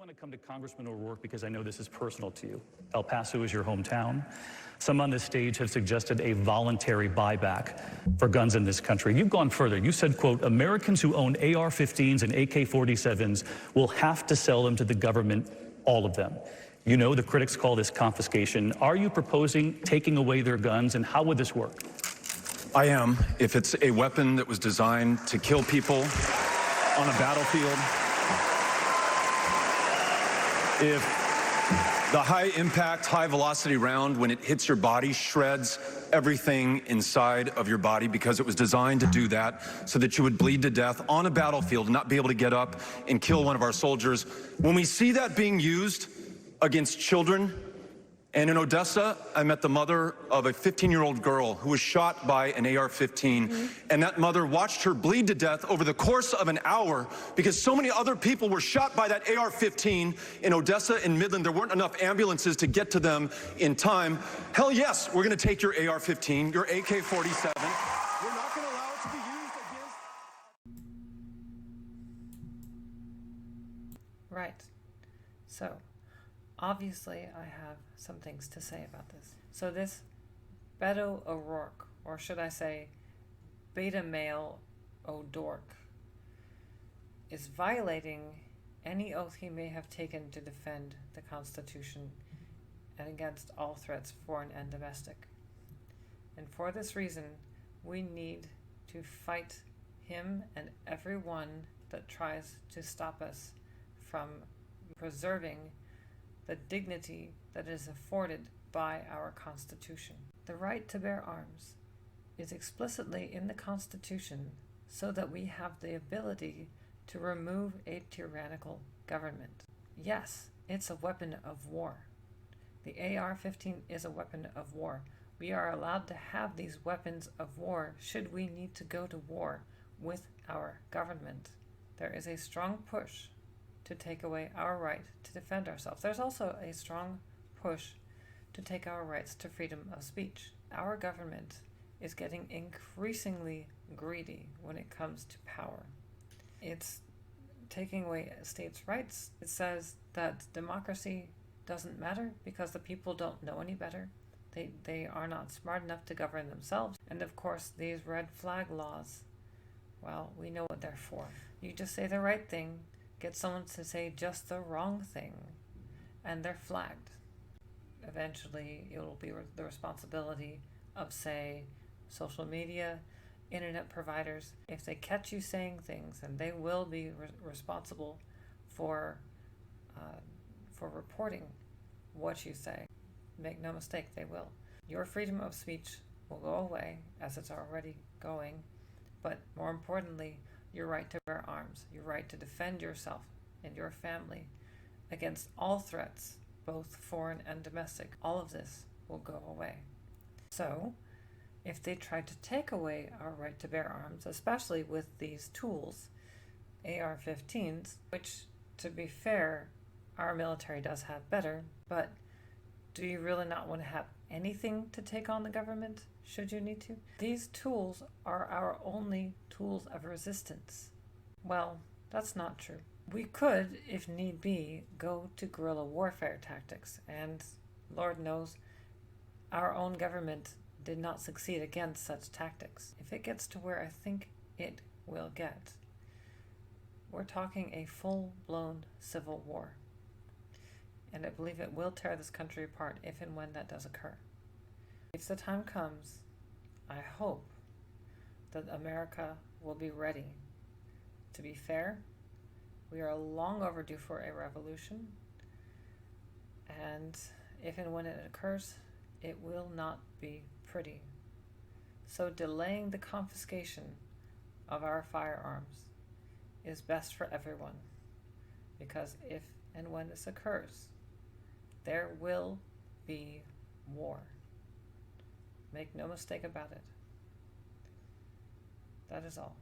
want to come to Congressman O'Rourke because I know this is personal to you. El Paso is your hometown. Some on this stage have suggested a voluntary buyback for guns in this country. You've gone further. You said, quote, Americans who own AR-15s and AK-47s will have to sell them to the government, all of them. You know the critics call this confiscation. Are you proposing taking away their guns, and how would this work? I am, if it's a weapon that was designed to kill people on a battlefield. If the high-impact, high-velocity round, when it hits your body, shreds everything inside of your body because it was designed to do that so that you would bleed to death on a battlefield and not be able to get up and kill one of our soldiers. When we see that being used against children, and in Odessa, I met the mother of a 15-year-old girl who was shot by an AR-15, and that mother watched her bleed to death over the course of an hour because so many other people were shot by that AR-15 in Odessa and Midland. There weren't enough ambulances to get to them in time. Hell yes, we're gonna take your AR-15, your AK-47. We're not gonna allow it to be used against... Right. So, obviously, I have some things to say about this. So this Beto O'Rourke, or should I say beta male O'Dork, is violating any oath he may have taken to defend the Constitution and against all threats, foreign and domestic. And for this reason, we need to fight him and everyone that tries to stop us from preserving the dignity that is afforded by our Constitution. The right to bear arms is explicitly in the Constitution so that we have the ability to remove a tyrannical government. Yes, it's a weapon of war. The AR-15 is a weapon of war. We are allowed to have these weapons of war should we need to go to war with our government. There is a strong push to take away our right to defend ourselves. There's also a strong push to take our rights to freedom of speech. Our government is getting increasingly greedy when it comes to power. It's taking away states' rights. It says that democracy doesn't matter because the people don't know any better. They are not smart enough to govern themselves. And of course, these red flag laws, well, we know what they're for. You just say the right thing, get someone to say just the wrong thing, and they're flagged. Eventually, it will be the responsibility of, say, social media, internet providers. If they catch you saying things, and they will be responsible for reporting what you say. Make no mistake, they will. Your freedom of speech will go away, as it's already going, but more importantly, your right to bear arms, your right to defend yourself and your family against all threats, both foreign and domestic. All of this will go away. So, if they try to take away our right to bear arms, especially with these tools, AR-15s, which, to be fair, our military does have better, but do you really not want to have anything to take on the government, should you need to? These tools are our only tools of resistance. Well, that's not true. We could, if need be, go to guerrilla warfare tactics, and Lord knows, our own government did not succeed against such tactics. If it gets to where I think it will get, we're talking a full-blown civil war. And I believe it will tear this country apart if and when that does occur. If the time comes, I hope that America will be ready. To be fair, we are long overdue for a revolution, and if and when it occurs, it will not be pretty. So delaying the confiscation of our firearms is best for everyone, because if and when this occurs, there will be war. Make no mistake about it. That is all.